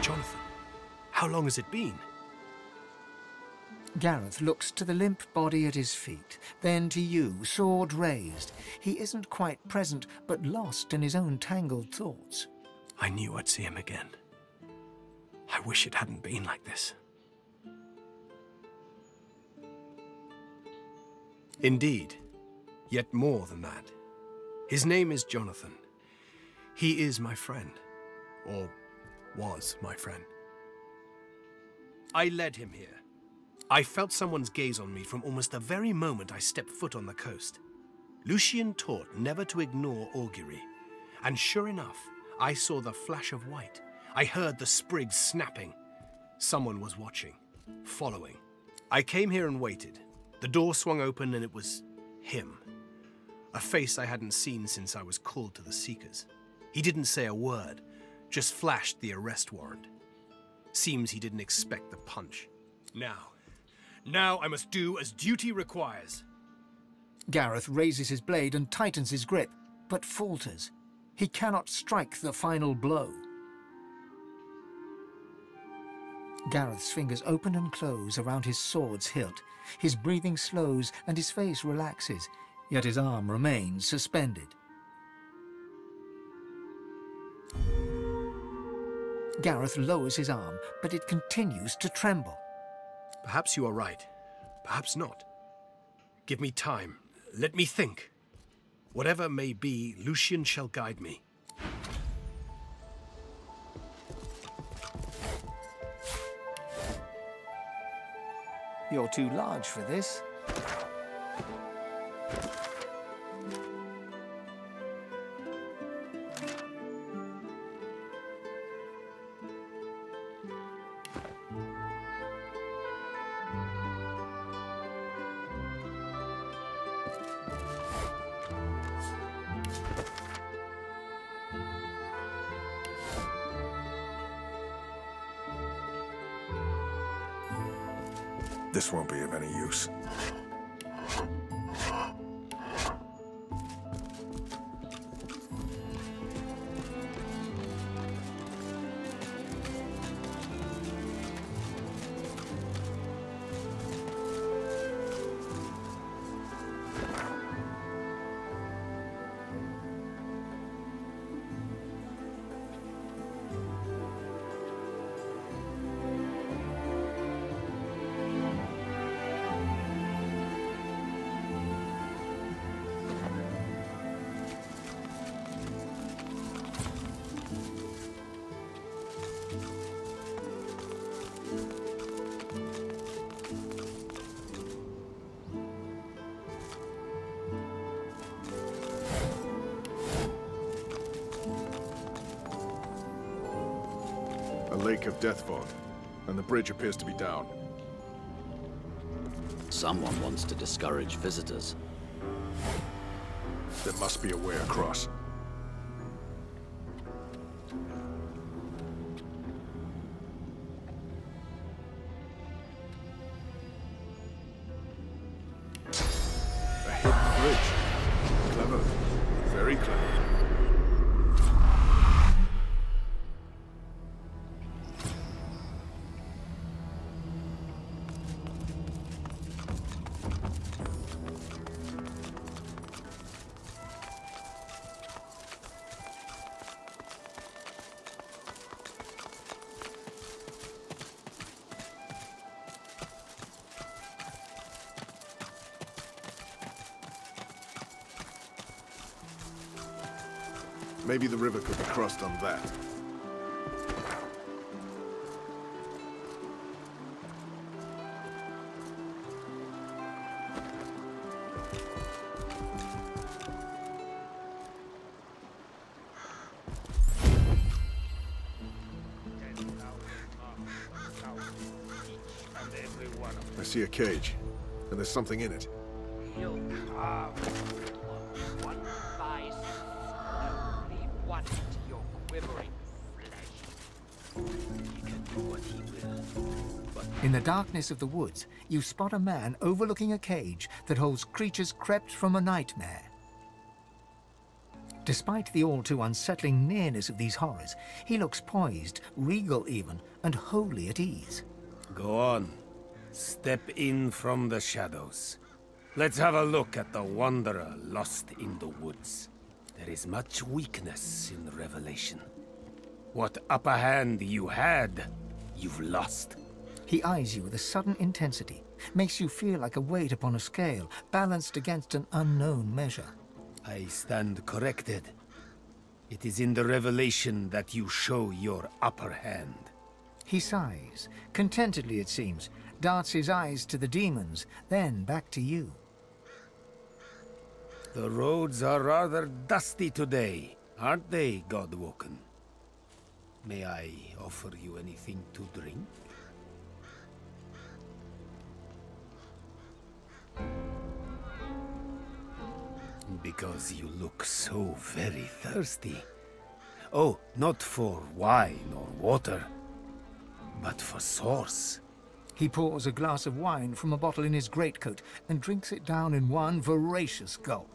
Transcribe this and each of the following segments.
Jonathan, how long has it been? Gareth looks to the limp body at his feet, then to you, sword raised. He isn't quite present, but lost in his own tangled thoughts. I knew I'd see him again. I wish it hadn't been like this. Indeed, yet more than that. His name is Jonathan. He is my friend, or was my friend. I led him here. I felt someone's gaze on me from almost the very moment I stepped foot on the coast. Lucian taught never to ignore augury, and sure enough, I saw the flash of white. I heard the sprigs snapping. Someone was watching, following. I came here and waited. The door swung open and it was him. A face I hadn't seen since I was called to the Seekers. He didn't say a word, just flashed the arrest warrant. Seems he didn't expect the punch. Now I must do as duty requires. Gareth raises his blade and tightens his grip, but falters. He cannot strike the final blow. Gareth's fingers open and close around his sword's hilt. His breathing slows and his face relaxes, yet his arm remains suspended. Gareth lowers his arm, but it continues to tremble. Perhaps you are right. Perhaps not. Give me time. Let me think. Whatever may be, Lucian shall guide me. You're too large for this. This won't be of any use. A lake of death fog, and the bridge appears to be down. Someone wants to discourage visitors. There must be a way across. A hidden bridge. Clever. Very clever. Maybe the river could be crossed on that. I see a cage, and there's something in it. He'll carve one by slowly one into your quivering flesh. He can do what he will, but In the darkness of the woods, you spot a man overlooking a cage that holds creatures crept from a nightmare. Despite the all-too unsettling nearness of these horrors, he looks poised, regal even, and wholly at ease. Go on. Step in from the shadows. Let's have a look at the wanderer lost in the woods. There is much weakness in the revelation. What upper hand you had, you've lost. He eyes you with a sudden intensity, makes you feel like a weight upon a scale, balanced against an unknown measure. I stand corrected. It is in the revelation that you show your upper hand. He sighs, contentedly it seems, darts his eyes to the demons, then back to you. The roads are rather dusty today, aren't they, Godwoken? May I offer you anything to drink? Because you look so very thirsty. Oh, not for wine or water, but for source. He pours a glass of wine from a bottle in his greatcoat and drinks it down in one voracious gulp.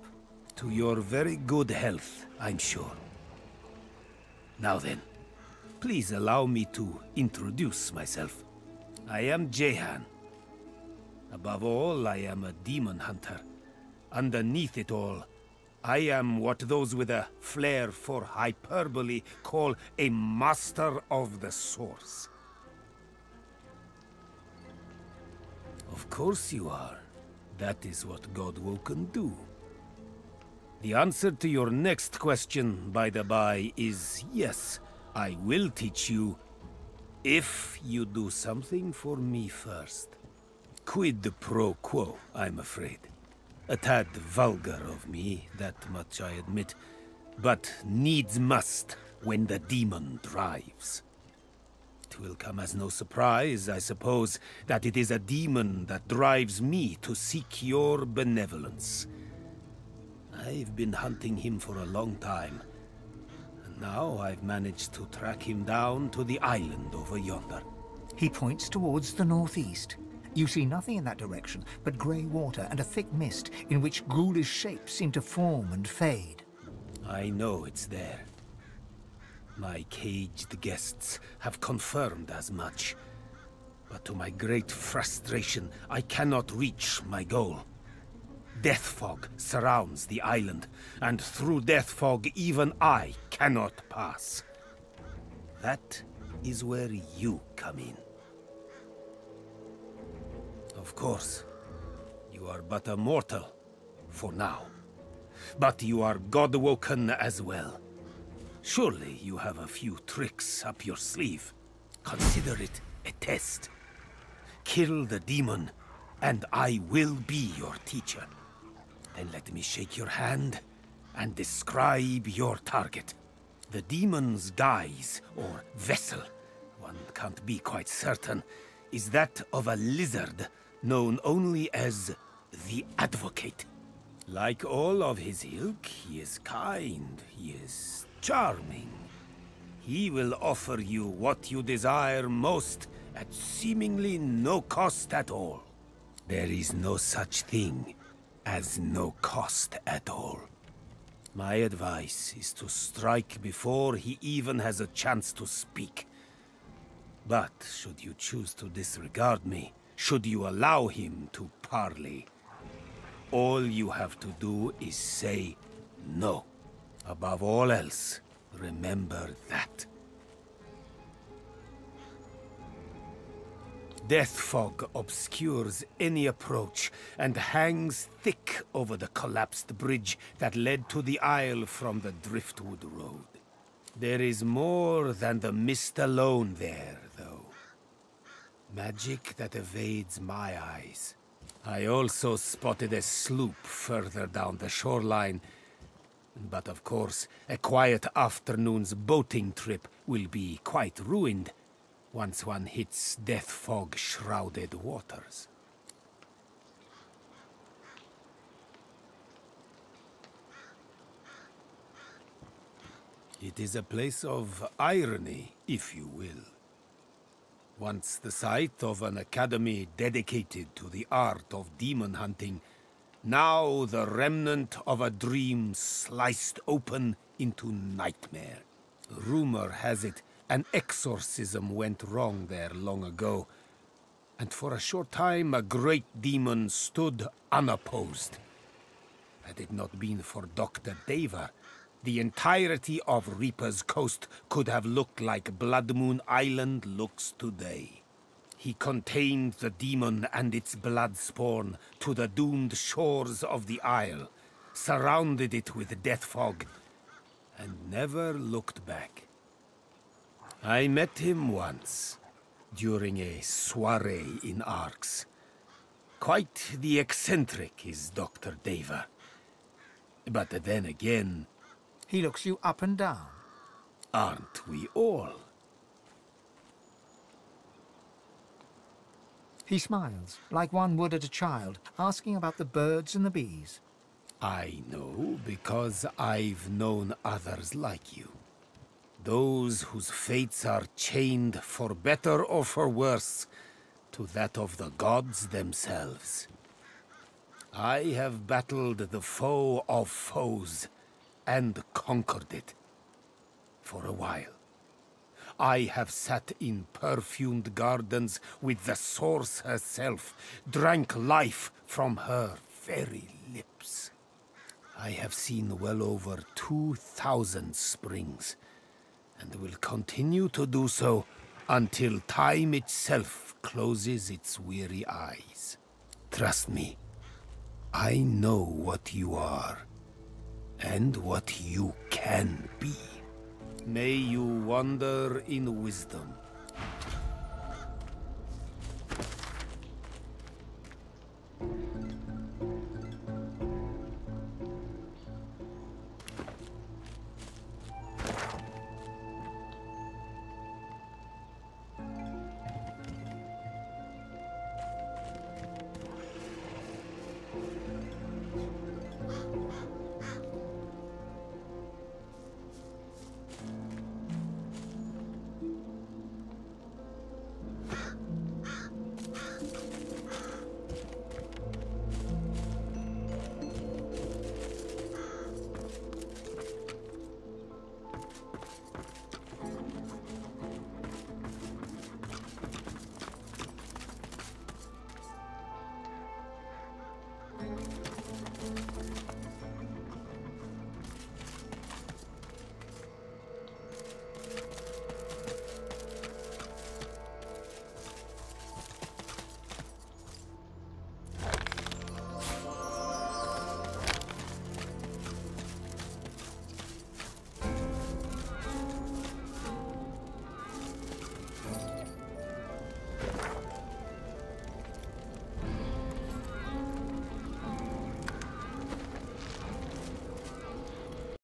To your very good health, I'm sure. Now then, please allow me to introduce myself. I am Jehan. Above all, I am a demon hunter. Underneath it all, I am what those with a flair for hyperbole call a master of the source. Of course you are. That is what Godwoken do. The answer to your next question, by the by, is yes, I will teach you if you do something for me first. Quid pro quo, I'm afraid. A tad vulgar of me, that much I admit, but needs must when the demon drives. It will come as no surprise, I suppose, that it is a demon that drives me to seek your benevolence. I've been hunting him for a long time, and now I've managed to track him down to the island over yonder. He points towards the northeast. You see nothing in that direction but grey water and a thick mist in which ghoulish shapes seem to form and fade. I know it's there. My caged guests have confirmed as much. But to my great frustration, I cannot reach my goal. Death fog surrounds the island, and through death fog even I cannot pass. That is where you come in. Of course, you are but a mortal, for now. But you are Godwoken as well. Surely you have a few tricks up your sleeve. Consider it a test. Kill the demon, and I will be your teacher. Then let me shake your hand and describe your target. The demon's guise, or vessel, one can't be quite certain, is that of a lizard known only as the Advocate. Like all of his ilk, he is kind, he is charming. He will offer you what you desire most at seemingly no cost at all. There is no such thing as no cost at all. My advice is to strike before he even has a chance to speak. But should you choose to disregard me, should you allow him to parley, all you have to do is say no. Above all else, remember that. Death fog obscures any approach and hangs thick over the collapsed bridge that led to the isle from the Driftwood Road. There is more than the mist alone there, though. Magic that evades my eyes. I also spotted a sloop further down the shoreline. But of course, a quiet afternoon's boating trip will be quite ruined once one hits death fog-shrouded waters. It is a place of irony, if you will. Once the site of an academy dedicated to the art of demon hunting, Now the remnant of a dream sliced open into nightmare. Rumor has it an exorcism went wrong there long ago, and for a short time a great demon stood unopposed. Had it not been for Dr. Deva, the entirety of Reaper's Coast could have looked like Blood Moon Island looks today. He contained the demon and its blood spawn to the doomed shores of the Isle, surrounded it with death fog, and never looked back. I met him once, during a soirée in Arx. Quite the eccentric is Dr. Deva. But then again... He looks you up and down. Aren't we all? He smiles, like one would at a child, asking about the birds and the bees. I know because I've known others like you. Those whose fates are chained, for better or for worse, to that of the gods themselves. I have battled the foe of foes, and conquered it. For a while. I have sat in perfumed gardens with the source herself, drank life from her very lips. I have seen well over 2,000 springs, and will continue to do so until time itself closes its weary eyes. Trust me, I know what you are, and what you can be. May you wander in wisdom,